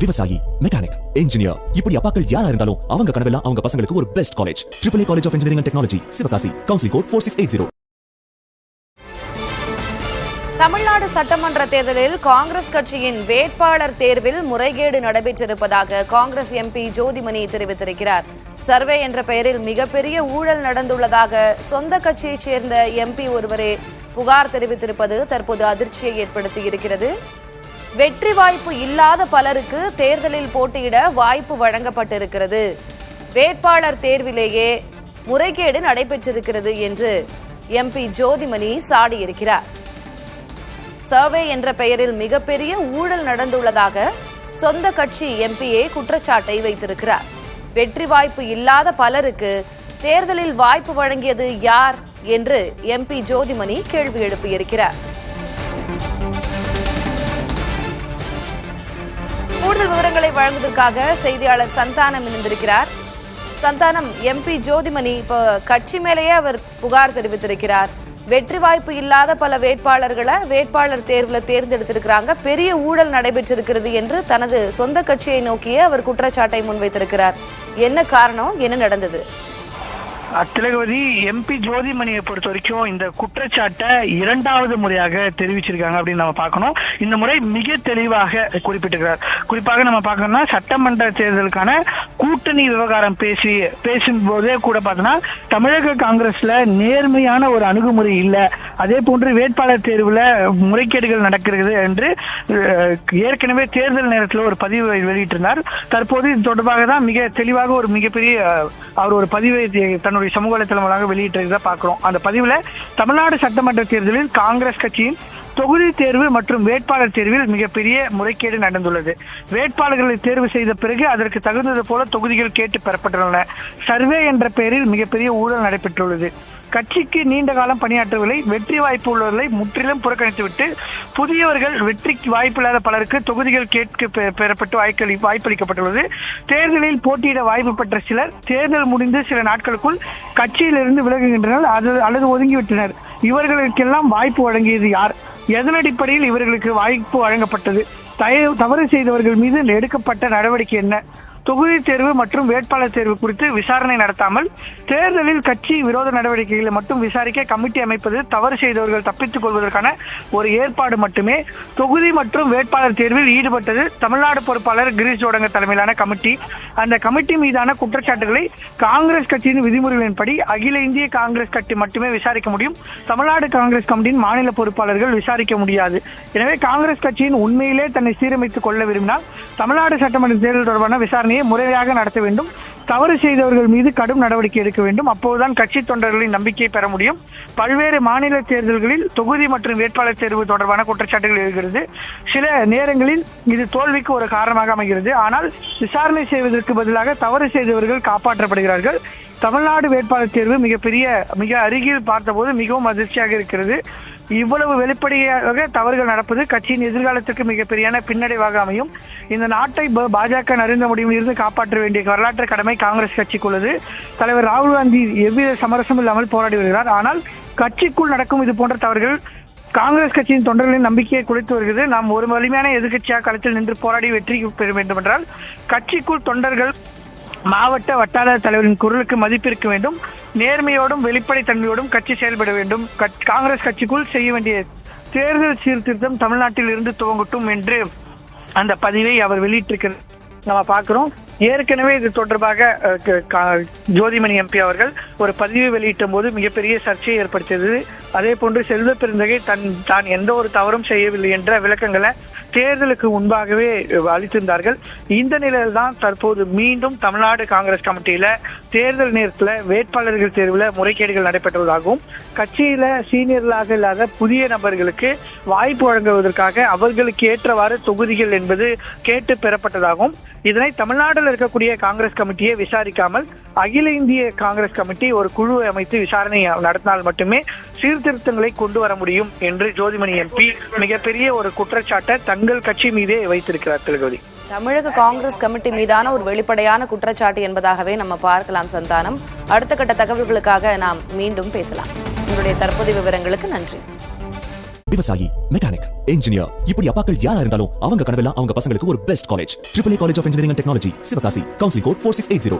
விவசாயி, mechanic, engineer, இப்படி அப்பாக்கள் யாரா இருந்தாலும் அவங்க கனவெல்லாம் அவங்க பசங்களுக்கு ஒரு best college. AAA college of engineering and technology, Sivakasi. Counselling code 4680. Tamil Nadu சட்டமன்ற தேர்தலில் காங்கிரஸ் கட்சியின் வேட்பாளர் தேர்வில் முறைகேடு நடைபெற்றிருப்பதாக காங்கிரஸ் எம்பி ஜோதிமணி தெரிவித்திருக்கிறார். சர்வே என்ற பெயரில் மிகப்பெரிய ஊழல் நடந்துள்ளதாக சொந்த கட்சியைச் சேர்ந்த எம்பி ஒருவரே புகார் தெரிவித்திருப்பது தற்போது அதிர்ச்சியை ஏற்படுத்தியிருக்கிறது. வெற்றி வாய்ப்பு இல்லாத பலருக்கு தேர்தலில் போட்டியிட வாய்ப்பு வழங்கப்பட்டிருக்கிறது. வேட்பாளர் தேர்விலேயே முறைகேடு நடைபெற்றிருக்கிறது என்று எம்பி ஜோதிமணி சாடியிருக்கிறார். சர்வே என்ற பெயரில் மிகப்பெரிய ஊழல் நடந்துள்ளதாக சொந்த கட்சி எம்பியே குற்றச்சாட்டை வைத்திருக்கிறார். வெற்றி வாய்ப்பு இல்லாத பலருக்கு தேர்தலில் வாய்ப்பு வழங்கியது யார் என்று எம்பி ஜோதிமணி கேள்வி எழுப்பியிருக்கிறார். கூடுதல் விவரங்களை வழங்குவதற்காக செய்தியாளர் சந்தானம் இணைந்திருக்கிறார். சந்தானம், எம்பி ஜோதிமணி இப்போ கட்சி மேலேயே அவர் புகார் தெரிவித்திருக்கிறார். வெற்றி வாய்ப்பு இல்லாத பல வேட்பாளர்களை வேட்பாளர் தேர்வுல தேர்ந்தெடுத்திருக்கிறாங்க, பெரிய ஊழல் நடைபெற்றிருக்கிறது என்று தனது சொந்த கட்சியை நோக்கியே அவர் குற்றச்சாட்டை முன்வைத்திருக்கிறார். என்ன காரணம், என்ன நடந்தது? திலகவதி, எம்பி ஜோதிமணியை பொறுத்த வரைக்கும் இந்த குற்றச்சாட்டை இரண்டாவது முறையாக தெரிவிச்சிருக்காங்க அப்படின்னு நம்ம பார்க்கணும். இந்த முறை மிக தெளிவாக குறிப்பிட்டிருக்கிறார். குறிப்பாக நம்ம பார்க்கணும்னா சட்டமன்ற தேர்தலுக்கான கூட்டணி விவகாரம் பேசும்போதே கூட பார்த்தோம்னா தமிழக காங்கிரஸ்ல நேர்மையான ஒரு அணுகுமுறை இல்லை, அதே போன்று வேட்பாளர் தேர்வுல முறைகேடுகள் நடக்கிறது என்று ஏற்கனவே தேர்தல் நேரத்தில் ஒரு பதிவை வெளியிட்டிருந்தார். தற்போது இது தொடர்பாக தான் மிக தெளிவாக ஒரு மிகப்பெரிய அவர் ஒரு பதிவை தன்னுடைய சமூக வலைதளங்களாக வெளியிட்டிருக்கிறத பார்க்கிறோம். அந்த பதிவுல தமிழ்நாடு சட்டமன்ற தேர்தலில் காங்கிரஸ் கட்சியின் தொகுதி தேர்வு மற்றும் வேட்பாளர் தேர்வில் மிகப்பெரிய முறைகேடு நடந்துள்ளது. வேட்பாளர்களை தேர்வு செய்த பிறகு அதற்கு தகுந்தது போல தொகுதிகள் கேட்டு பெறப்பட்டுள்ளன. சர்வே என்ற பெயரில் மிகப்பெரிய ஊழல் நடைபெற்றுள்ளது. கட்சிக்கு நீண்ட காலம் பணியாற்றவில்லை, வெற்றி வாய்ப்பு உள்ளவர்களை முற்றிலும் புறக்கணித்துவிட்டு புதியவர்கள் வெற்றிக்கு வாய்ப்பில்லாத பலருக்கு தொகுதிகள் கேட்க பெறப்பட்டு வாய்ப்பளிக்கப்பட்டுள்ளது. தேர்தலில் போட்டியிட வாய்ப்பு பெற்ற சிலர் தேர்தல் முடிந்து சில நாட்களுக்குள் கட்சியிலிருந்து விலகுகின்றனர் அல்லது ஒதுங்கிவிட்டனர். இவர்களுக்கெல்லாம் வாய்ப்பு வழங்கியது யார்? எதன் அடிப்படையில் இவர்களுக்கு வாய்ப்பு வழங்கப்பட்டது? தவறு செய்தவர்கள் மீது எடுக்கப்பட்ட நடவடிக்கை என்ன? தொகுதி தேர்வு மற்றும் வேட்பாளர் தேர்வு குறித்து விசாரணை நடத்தாமல் தேர்தலில் கட்சி விரோத நடவடிக்கைகளை மட்டும் விசாரிக்க கமிட்டி அமைப்பது தவறு செய்தவர்கள் தப்பித்துக் கொள்வதற்கான ஒரு ஏற்பாடு மட்டுமே. தொகுதி மற்றும் வேட்பாளர் தேர்வில் ஈடுபட்டது தமிழ்நாடு பொறுப்பாளர் கிரீஷ் ஜோடங்க தலைமையிலான கமிட்டி. அந்த கமிட்டி மீதான குற்றச்சாட்டுகளை காங்கிரஸ் கட்சியின் விதிமுறைகளின்படி அகில இந்திய காங்கிரஸ் கட்சி மட்டுமே விசாரிக்க முடியும். தமிழ்நாடு காங்கிரஸ் கமிட்டியின் மாநில பொறுப்பாளர்கள் விசாரிக்க முடியாது. எனவே காங்கிரஸ் கட்சியின் உண்மையிலே தன்னை சீரமைத்துக் கொள்ள விரும்பினால் தமிழ்நாடு சட்டமன்ற தேர்தல் தொடர்பான விசாரணை முறையாக நடத்த வேண்டும். தவறு செய்தவர்கள் மீது கடும் நடவடிக்கை எடுக்க வேண்டும். அப்போதுதான் கட்சி தொண்டர்களின் நம்பிக்கையை பெற முடியும். பல்வேறு மாநில தேர்தல்களில் தொகுதி மற்றும் வேட்பாளர் தேர்வு தொடர்பான குற்றச்சாட்டுகள் எழுகிறது. சில நேரங்களில் இது தோல்விக்கு ஒரு காரணமாக அமைகிறது. ஆனால் விசாரணை செய்வதற்கு பதிலாக தவறு செய்தவர்கள் காப்பாற்றப்படுகிறார்கள். தமிழ்நாடு வேட்பாளர் தேர்வு மிக அருகில் பார்த்தபோது மிகவும் அதிர்ச்சியாக இருக்கிறது. இவ்வளவு வெளிப்படையாக தவறுகள் நடப்பது கட்சியின் எதிர்காலத்திற்கு மிகப்பெரிய பின்னடைவாக அமையும். இந்த நாட்டை பாஜக நரேந்திர மோடியில் இருந்து காப்பாற்ற வேண்டிய வரலாற்று கடமை காங்கிரஸ் கட்சிக்கு உள்ளது. தலைவர் ராகுல் காந்தி எவ்வித சமரசம் இல்லாமல் போராடி வருகிறார். ஆனால் கட்சிக்குள் நடக்கும் இது போன்ற தவறுகள் காங்கிரஸ் கட்சியின் தொண்டர்களின் நம்பிக்கையை குறைத்து வருகிறது. நாம் ஒரு வலிமையான எதிர்கட்சியாக களத்தில் நின்று போராடி வெற்றி பெற வேண்டும் என்றால் கட்சிக்குள் தொண்டர்கள் மாவட்ட வட்டார தலைவரின் குரலுக்கு மதிப்பிருக்க வேண்டும். நேர்மையோடும் வெளிப்படைத்தன்மையோடும் கட்சி செயல்பட வேண்டும். காங்கிரஸ் கட்சிக்குள் செய்ய வேண்டிய தேர்தல் சீர்திருத்தம் தமிழ்நாட்டில் இருந்து துவங்கட்டும் என்று அந்த பதிவை அவர் வெளியிட்டிருக்கிறார். நம்ம பார்க்கிறோம். ஏற்கனவே இது தொடர்பாக ஜோதிமணி எம்பி அவர்கள் ஒரு பதிவை வெளியிட்ட போது மிகப்பெரிய சர்ச்சையை ஏற்படுத்தியது. அதே போன்று செல்வ பெருந்தகை தான் எந்த ஒரு தவறும் செய்யவில்லை என்ற விளக்கங்களை தேர்தலுக்கு முன்பாகவே அளித்திருந்தார்கள். இந்த நிலையில் தான் தற்போது மீண்டும் தமிழ்நாடு காங்கிரஸ் கமிட்டியில தேர்தல் நேரத்தில் வேட்பாளர்கள் தேர்வில் முறைகேடுகள் நடைபெற்றுள்ளதாகவும் கட்சியில சீனியர்களாக இல்லாத புதிய நபர்களுக்கு வாய்ப்பு வழங்குவதற்காக அவர்களுக்கு ஏற்றவாறு தொகுதிகள் என்பது கேட்டு பெறப்பட்டதாகவும் இதனை தமிழ்நாட்டில் இருக்கக்கூடிய காங்கிரஸ் கமிட்டியை விசாரிக்காமல் அகில இந்திய காங்கிரஸ் கமிட்டி ஒரு குழு அமைத்து விசாரணை நடத்தினால் மட்டுமே சீர்திருத்தங்களை கொண்டு வர முடியும் என்று ஜோதிமணி எம்பி மிகப்பெரிய ஒரு குற்றச்சாட்டை தங்கள் கட்சி மீதே வைத்திருக்கிறார். திலகவதி, தமிழக காங்கிரஸ் கமிட்டி மீதான ஒரு வெளிப்படையான குற்றச்சாட்டு என்பதாகவே நம்ம பார்க்கலாம். சந்தானம், அடுத்த கட்ட தகவல்களுக்காக நாம் மீண்டும் பேசலாம். உங்களுடைய தற்போதைய விவரங்களுக்கு நன்றி. விவசாயி, மெக்கானிக், இன்ஜினியர், இப்படி அப்பாக்கள் யாரா இருந்தாலும் அவங்க கனவெல்லாம் அவங்க பசங்களுக்கு ஒரு best college. AAA college of engineering and technology, Sivakasi. Counselling code 4680.